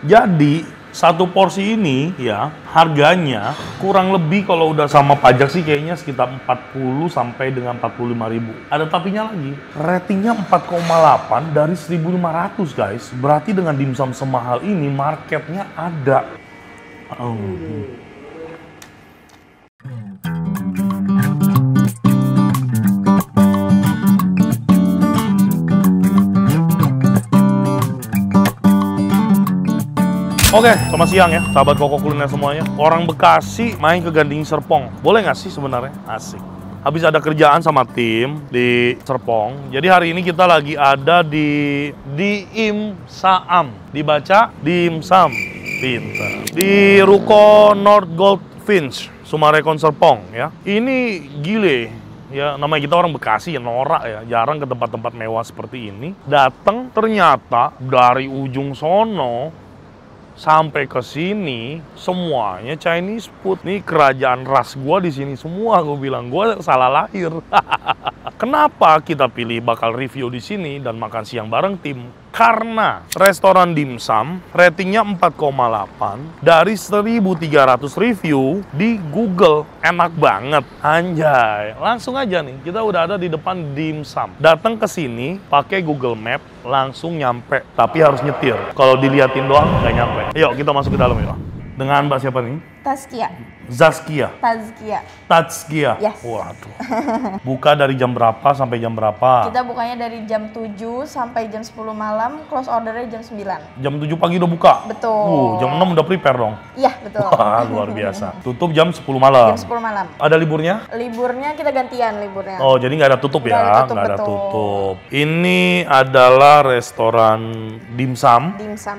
Jadi satu porsi ini ya harganya kurang lebih kalau udah sama pajak sih kayaknya sekitar 40 sampai dengan 45.000. Ada tapinya lagi. Ratingnya 4,8 dari 1.500 guys. Berarti dengan dimsum semahal ini marketnya ada. Oke, selamat siang ya, sahabat Koko Kuliner semuanya. Orang Bekasi main ke Gading Serpong. Boleh nggak sih sebenarnya? Asik. Habis ada kerjaan sama tim di Serpong. Jadi hari ini kita lagi ada di Dimsam. Dibaca Dimsam. Pintar. Di Ruko North Goldfinch, Sumarekon Serpong ya. Ini gile. Ya, namanya kita orang Bekasi ya, norak ya, jarang ke tempat-tempat mewah seperti ini. Datang ternyata dari ujung sono sampai ke sini semuanya Chinese food. Nih kerajaan ras gua di sini semua, gua bilang gua salah lahir. Kenapa kita pilih bakal review di sini dan makan siang bareng tim? Karena restoran dimsum ratingnya 4,8 dari 1.300 review di Google. Enak banget, anjay. Langsung aja nih, kita udah ada di depan dimsum. Datang ke sini pakai Google Map langsung nyampe, tapi harus nyetir. Kalau diliatin doang nggak nyampe. Yuk kita masuk ke dalam ya. Dengan Mbak siapa nih? Tazkia. Zaskia. Tazkia. Tazkia. Yes. Waduh. Buka dari jam berapa sampai jam berapa? Kita bukanya dari jam 7 sampai jam 10 malam, close ordernya jam 9. Jam 7 pagi udah buka? Betul. Jam 6 udah prepare dong? Iya, betul. Wah, luar biasa. Tutup jam 10 malam? Jam 10 malam. Ada liburnya? Liburnya kita gantian liburnya. Oh, jadi nggak ada tutup Nggak ya? ada tutup, Nggak ada betul. tutup. Ini adalah restoran dimsum Dimsum.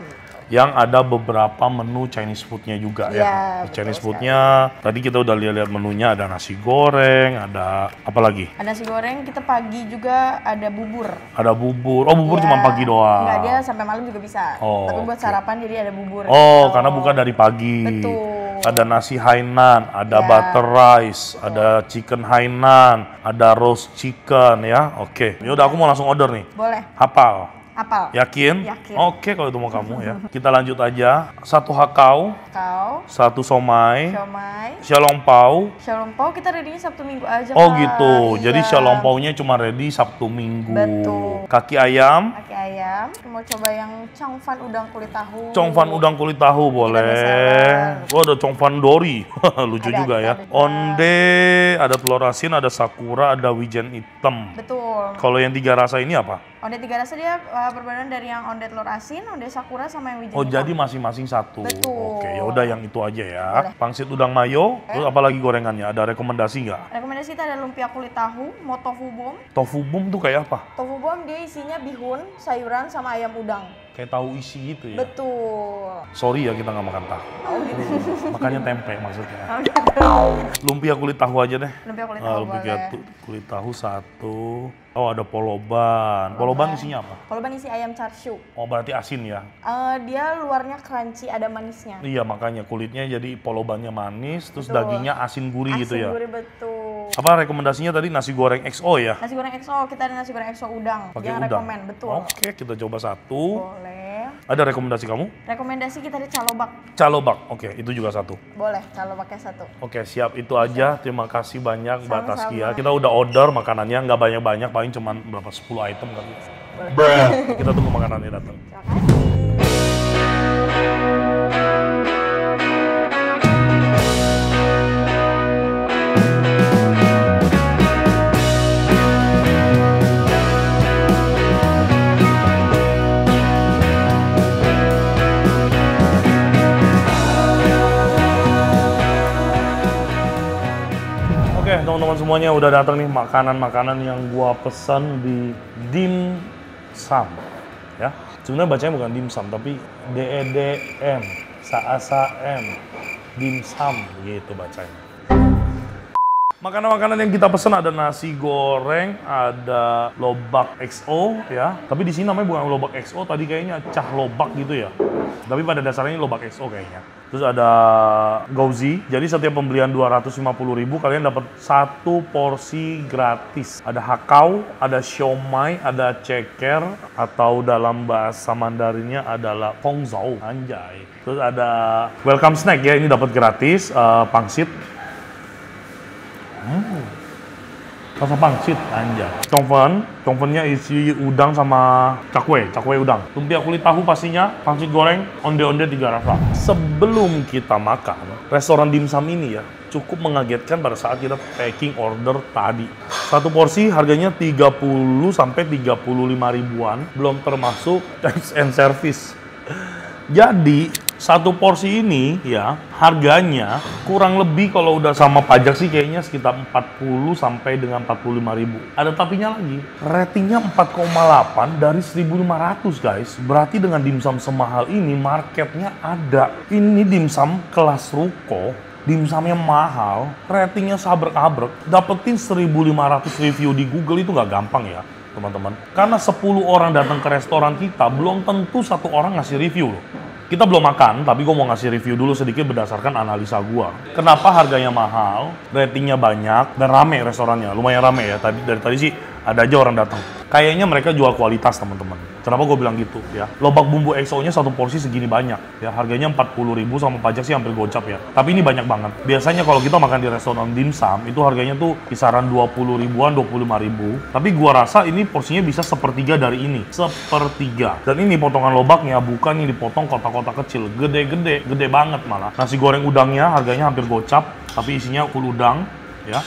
yang ada beberapa menu Chinese food-nya juga Iya, ya. betul Chinese food-nya, tadi kita udah lihat menunya, ada nasi goreng, ada apa lagi? Ada nasi goreng, kita pagi juga ada bubur. Ada bubur. Oh, bubur Iya. cuma pagi doang. Enggak, dia sampai malam juga bisa. Oh, Tapi buat oke. sarapan jadi ada bubur. Oh, gitu. karena buka dari pagi. Betul. Ada nasi Hainan, ada Ya. butter rice, ada chicken Hainan, ada roast chicken ya. Oke. Ya udah aku mau langsung order nih. Boleh. Hafal. Apal. Yakin? Yakin. Oke, kalau itu mau kamu ya. Kita lanjut aja. 1 hakau, Kau, 1 somai, siomay, xiaolongbao. xiaolongbao kita ready Sabtu Minggu aja. Oh Kak. gitu. Jadi Iya. xiaolongbao-nya cuma ready Sabtu Minggu. Betul. Kaki ayam, Kaki ayam. Mau coba yang congfan udang kulit tahu. congfan udang kulit tahu boleh. best-seller. Oh, ada congfan dori. Lucu Ada, juga ya. ada juga. Onde, ada telur asin, ada sakura, ada wijen hitam. Betul. Kalau yang 3 rasa ini apa? Onde 3 rasa dia perbedaan dari yang onde telur asin, onde sakura sama yang wijen Oh, hitam. jadi masing-masing satu. Betul. Oke, ya udah yang itu aja ya. Boleh. Pangsit udang mayo, terus apa lagi gorengannya? Ada rekomendasi nggak? Rekomendasi kita ada lumpia kulit tahu, mau tofu bom. Tofu bom tuh kayak apa? Tofu bom dia isinya bihun, sayuran sama ayam udang. Kayak tahu isi gitu ya? Betul. Sorry ya kita nggak makan tahu. Oh gitu. Makanya tempe maksudnya. Oh, gitu. Lumpia kulit tahu aja deh. Lumpia kulit Ah, tahu lumpia boleh. kulit tahu 1. Oh, ada poloban. Poloban isinya apa? Kalau ban isi ayam char siu. Oh, berarti asin ya? Dia luarnya crunchy, ada manisnya. Iya, makanya kulitnya jadi polobannya manis, terus Betul. dagingnya asin gurih gitu ya? Asin gurih, betul. Apa rekomendasinya tadi? Nasi goreng XO ya? Nasi goreng XO, kita ada nasi goreng XO udang. Pakai Jangan udang? rekomen, betul. Oke, kita coba 1. Boleh. Ada rekomendasi kamu? Rekomendasi kita ada calobak. Calobak. Oke, itu juga 1. Boleh, calobaknya 1. Oke, siap. Itu aja. Terima kasih banyak Mbak Sama-sama. Tazkia. Kita udah order makanannya, nggak banyak-banyak, paling cuma berapa 10 item kali. Kita tunggu makanannya datang. Terima kasih. Oke, teman-teman semuanya udah datang nih makanan-makanan yang gua pesan di dimsum. Ya, sebenarnya bacanya bukan dimsum tapi DEDM, SAASAM, dimsum gitu bacanya. Makanan-makanan yang kita pesan ada nasi goreng, ada lobak XO ya. Tapi di sini namanya bukan lobak XO, tadi kayaknya cah lobak gitu ya. Tapi pada dasarnya ini lobak XO kayaknya. Terus ada Gauzy. Jadi setiap pembelian 250.000 kalian dapat 1 porsi gratis. Ada hakau, ada siomay, ada ceker, atau dalam bahasa Mandarinnya adalah pongzhou, anjay. Terus ada welcome snack ya, ini dapat gratis, pangsit. Rasa pangsit, anjay. Congfennya isi udang sama cakwe udang. Lumpia kulit tahu pastinya, pangsit goreng, onde-onde 3 rasa. Sebelum kita makan, restoran dimsum ini ya, cukup mengagetkan pada saat kita packing order tadi. 1 porsi harganya 30 sampai 35 ribuan, belum termasuk tax and service. Jadi 1 porsi ini ya harganya kurang lebih kalau udah sama pajak sih kayaknya sekitar 40 sampai dengan 45 ribu. Ada tapinya lagi, ratingnya 4,8 dari 1.500 guys. Berarti dengan dimsum semahal ini marketnya ada. Ini dimsum kelas ruko, dimsumnya mahal, ratingnya sabrek-abrek, dapetin 1.500 review di Google itu nggak gampang ya teman-teman. Karena 10 orang datang ke restoran kita, belum tentu 1 orang ngasih review loh. Kita belum makan, tapi gue mau ngasih review dulu sedikit berdasarkan analisa gue. Kenapa harganya mahal, ratingnya banyak, dan rame restorannya. Lumayan rame ya, dari tadi sih ada aja orang datang. Kayaknya mereka jual kualitas teman-teman. Kenapa gue bilang gitu ya? Lobak bumbu XO-nya 1 porsi segini banyak ya. Harganya 40.000 sama pajak sih hampir gocap ya. Tapi ini banyak banget. Biasanya kalau kita makan di restoran dimsum itu harganya tuh kisaran 20 ribuan, 25 ribu. Tapi gue rasa ini porsinya bisa 1/3 dari ini. 1/3. Dan ini potongan lobaknya bukan yang dipotong kotak-kotak kecil. Gede banget malah. Nasi goreng udangnya harganya hampir gocap. Tapi isinya full udang ya.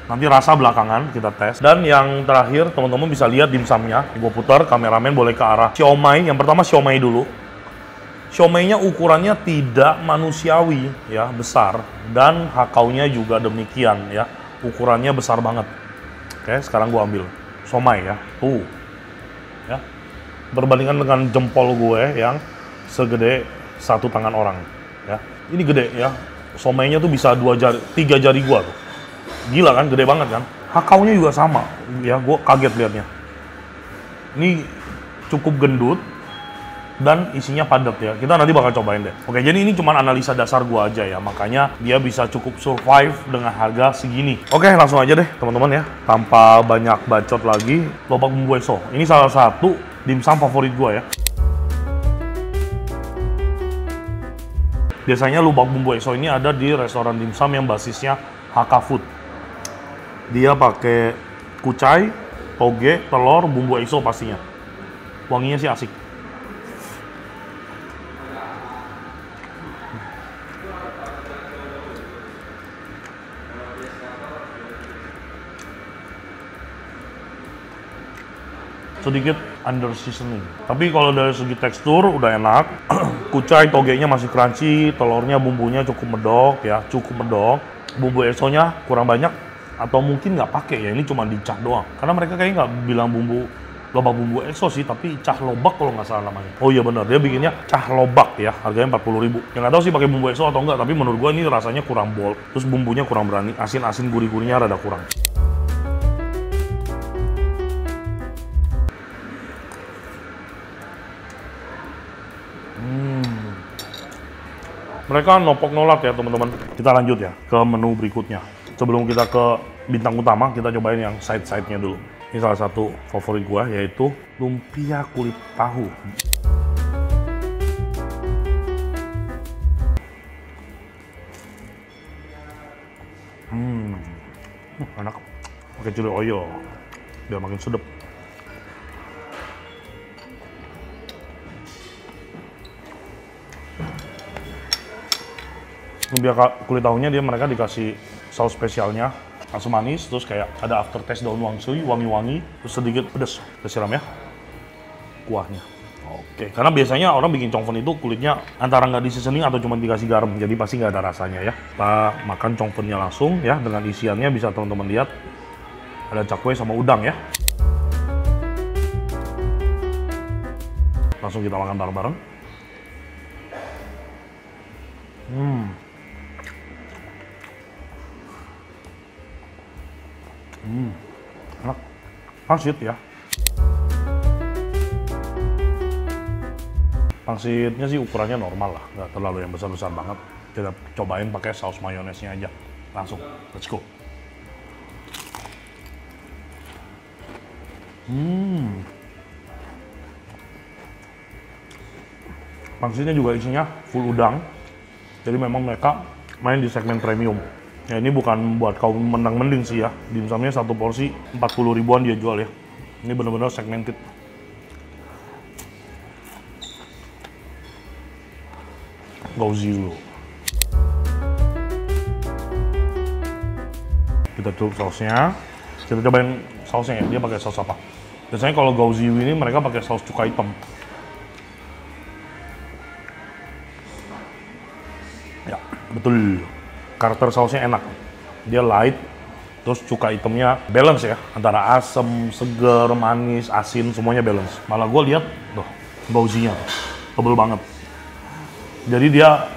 Nanti rasa belakangan kita tes. Dan yang terakhir, teman-teman bisa lihat dimsumnya. Gue putar, kameramen boleh ke arah siomay. Yang pertama siomay dulu. Siomaynya ukurannya tidak manusiawi, ya, besar. Dan hakaunya juga demikian, ya. Ukurannya besar banget. Oke, sekarang gue ambil siomay ya. Tuh, ya. Berbandingkan dengan jempol gue yang segede 1 tangan orang, ya. Ini gede, ya. Siomaynya tuh bisa 3 jari gue tuh. Gila kan, gede banget kan. Hakaunya juga sama, ya, gue kaget liatnya. Ini cukup gendut dan isinya padat ya. Kita nanti bakal cobain deh. Oke, jadi ini cuma analisa dasar gue aja ya, makanya dia bisa cukup survive dengan harga segini. Oke, langsung aja deh teman-teman ya, tanpa banyak bacot lagi. Lobak bumbu XO, ini salah satu dimsum favorit gue ya. Biasanya lobak bumbu XO ini ada di restoran dimsum yang basisnya Hakka Food. Dia pakai kucai, toge, telur, bumbu XO pastinya. Wanginya sih asik. Sedikit under seasoning. Tapi kalau dari segi tekstur udah enak. Kucai, togenya masih crunchy, telurnya bumbunya cukup medok ya, cukup medok. Bumbu XO-nya kurang banyak. Atau mungkin nggak pakai ya, ini cuma dicah doang. Karena mereka kayaknya nggak bilang lobak bumbu XO sih, tapi cah lobak kalau nggak salah namanya. Oh iya benar, dia bikinnya cah lobak ya, harganya 40.000. Yang nggak tahu sih pakai bumbu XO atau enggak, tapi menurut gua ini rasanya kurang bold. Terus bumbunya kurang berani, asin-asin gurih-gurihnya rada kurang. Mereka nopok nolak ya teman-teman. Kita lanjut ya ke menu berikutnya. Sebelum kita ke bintang utama, kita cobain yang side-side-nya dulu. Ini salah satu favorit gua, yaitu lumpia kulit tahu. Enak. Pakai cili oyo, biar makin sedap. Lumpia kulit tahunya mereka dikasih saus spesialnya, asam manis, terus kayak ada aftertaste daun wangshui, wangi-wangi, terus sedikit pedas. Kita siram ya kuahnya. Oke, karena biasanya orang bikin congfen itu kulitnya antara nggak di-seasoning atau cuma dikasih garam, jadi pasti nggak ada rasanya ya. Kita makan congfennya langsung ya, dengan isiannya bisa teman-teman lihat. Ada cakwe sama udang ya. Langsung kita makan bareng-bareng. Enak, pangsit ya. Pangsitnya sih ukurannya normal lah, nggak terlalu yang besar-besar banget. Kita cobain pakai saus mayonesnya aja. Langsung, let's go. Pangsitnya juga isinya full udang. Jadi memang mereka main di segmen premium. Ya ini bukan buat kaum menang mending sih ya. Dimsumnya satu porsi 40 ribuan dia jual ya. Ini benar-benar segmented. Gauzy dulu. Kita tutup sausnya. Kita cobain sausnya ya. Dia pakai saus apa? Biasanya kalau Gauzy ini mereka pakai saus cuka hitam. Ya, betul. Karakter sausnya enak. Dia light, terus cuka hitamnya balance ya. Antara asam, seger, manis, asin, semuanya balance. Malah gue lihat, tuh, Gauzy-nya tebel banget. Jadi dia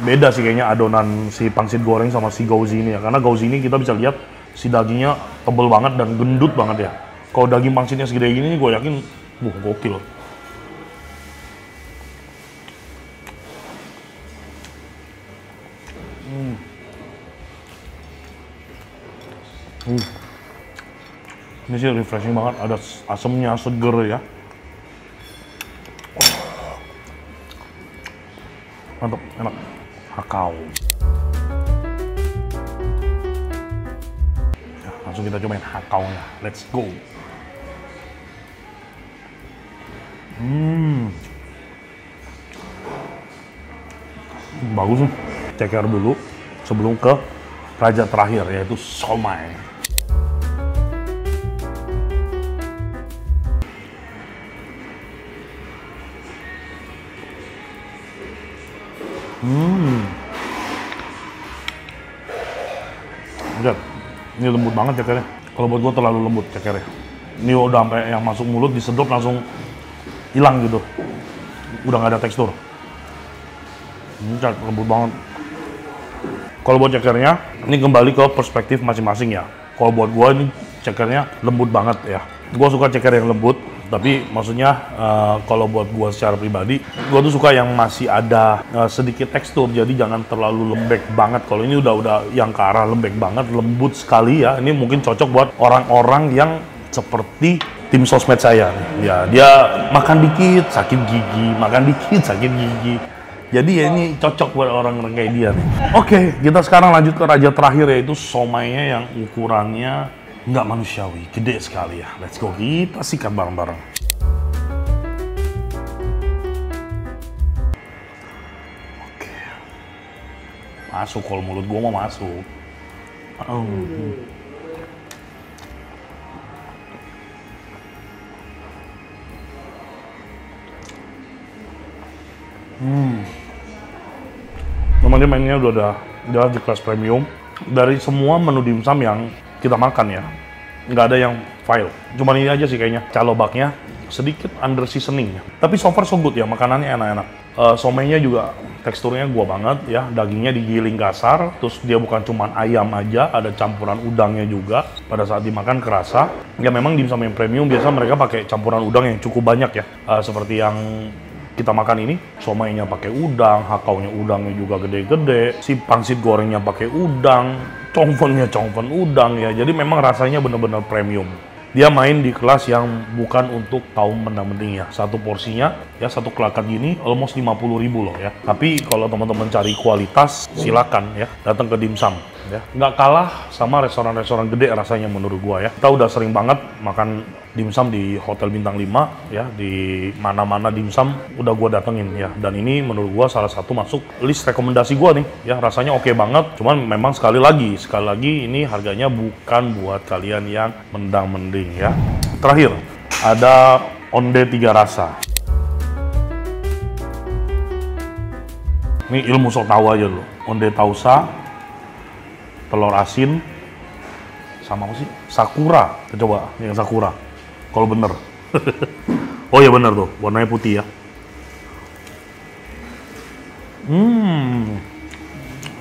beda sih kayaknya adonan si pangsit goreng sama si Gauzy ini ya. Karena Gauzy ini kita bisa lihat si dagingnya tebel banget dan gendut banget ya. Kalau daging pangsitnya segede gini, gue yakin, gokil. Ini sih refreshing banget, ada asamnya, seger ya. Mantap, enak. Hakau. Ya, langsung kita cobain hakaunya. Let's go. Bagus nih. Ceker dulu sebelum ke raja terakhir, yaitu somai. Lihat, ini lembut banget cekernya. Kalau buat gua terlalu lembut cekernya. Ini udah sampai yang masuk mulut disedot langsung hilang gitu. Udah nggak ada tekstur. Ini lembut banget. Kalau buat cekernya, ini kembali ke perspektif masing-masing ya. Kalau buat gua ini cekernya lembut banget ya. Gua suka ceker yang lembut, tapi maksudnya kalau buat gua secara pribadi, gua tuh suka yang masih ada sedikit tekstur. Jadi jangan terlalu lembek banget. Kalau ini udah yang ke arah lembek banget, lembut sekali ya. Ini mungkin cocok buat orang-orang yang seperti tim sosmed saya. Ya, dia makan dikit sakit gigi, makan dikit sakit gigi. Jadi ya ini cocok buat orang-orang kayak dia nih. Oke, kita sekarang lanjut ke raja terakhir, yaitu somainya yang ukurannya nggak manusiawi, gede sekali ya. Let's go, kita sikat bareng-bareng. Oke. Masuk, kalau mulut gua mau masuk. Memang dia mainnya udah di kelas premium. Dari semua menu dimsum yang kita makan ya, nggak ada yang fail. Cuman ini aja sih kayaknya, calobaknya sedikit under seasoning. Tapi so far so good ya, makanannya enak-enak. Somainya juga teksturnya gua banget ya, dagingnya digiling kasar, terus dia bukan cuman ayam aja, ada campuran udangnya juga. Pada saat dimakan kerasa. Ya memang dimsum yang premium biasa mereka pakai campuran udang yang cukup banyak ya, seperti yang kita makan ini, somainya pakai udang, hakaunya udangnya juga gede-gede, si pangsit gorengnya pakai udang, congfonnya congfon udang ya. Jadi memang rasanya benar-benar premium. Dia main di kelas yang bukan untuk kaum menang-mending ya. Satu porsinya ya, satu kelakat gini almost 50.000 loh ya. Tapi kalau teman-teman cari kualitas, silakan ya datang ke dimsum ya. Nggak kalah sama restoran-restoran gede rasanya menurut gua ya. Kita udah sering banget makan dimsum di hotel bintang 5 ya, di mana-mana dimsum udah gua datengin ya. Dan ini menurut gua salah satu masuk list rekomendasi gua nih ya. Rasanya oke banget. Cuman memang sekali lagi ini harganya bukan buat kalian yang mendang-mending ya. Terakhir ada onde 3 rasa. Ini ilmu sok tahu aja loh. Onde tausa, telur asin, sama apa sih? Sakura. Kita coba yang sakura. Kalau bener. Oh ya bener tuh, warnanya putih ya.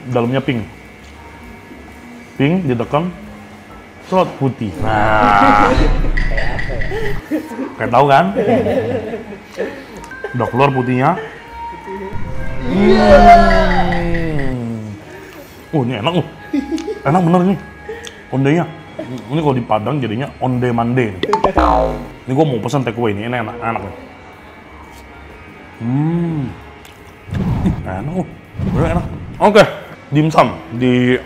Dalamnya pink. Pink ditekan, serot putih. Nah, kayak tahu kan? Udah keluar putihnya, Ini enak loh. Enak bener nih. Ondenya. Ini kalau di Padang jadinya onde mande. Ini gue mau pesen take away nih. Ini enak, enak nih. Enak loh. Bener enak. Oke, dimsum di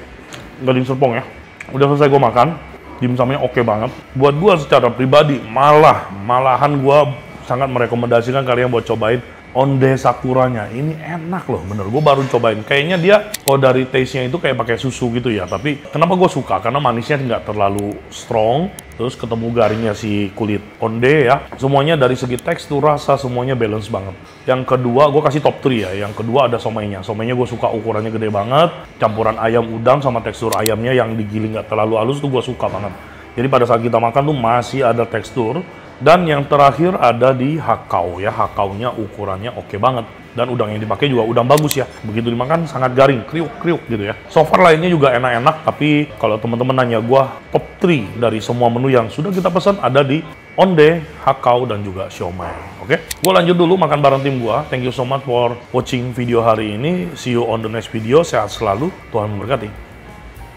Gading Serpong ya. Udah selesai gue makan. Dimsumnya oke banget. Buat gue secara pribadi, malahan gue sangat merekomendasikan kalian buat cobain onde sakuranya. Ini enak loh, bener. Gue baru cobain. Kayaknya dia, kalau dari taste-nya itu kayak pakai susu gitu ya. Tapi kenapa gue suka? Karena manisnya nggak terlalu strong. Terus ketemu garingnya si kulit onde ya. Semuanya dari segi tekstur, rasa, semuanya balance banget. Yang kedua, gue kasih top 3 ya. Yang kedua ada somainya. Somainya gue suka ukurannya gede banget. Campuran ayam udang sama tekstur ayamnya yang digiling nggak terlalu halus tuh gue suka banget. Jadi pada saat kita makan tuh masih ada tekstur. Dan yang terakhir ada di hakau ya. Hakaunya ukurannya oke banget. Dan udang yang dipakai juga udang bagus ya. Begitu dimakan sangat garing, kriuk-kriuk gitu ya. So far lainnya juga enak-enak, tapi kalau teman-teman nanya gua top 3 dari semua menu yang sudah kita pesan ada di onde, hakau, dan juga siomay. Oke? Gua lanjut dulu makan bareng tim gua. Thank you so much for watching video hari ini. See you on the next video. Sehat selalu. Tuhan memberkati.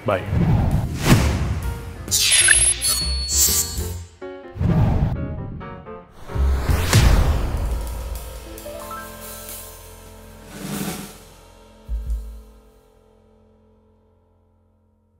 Bye.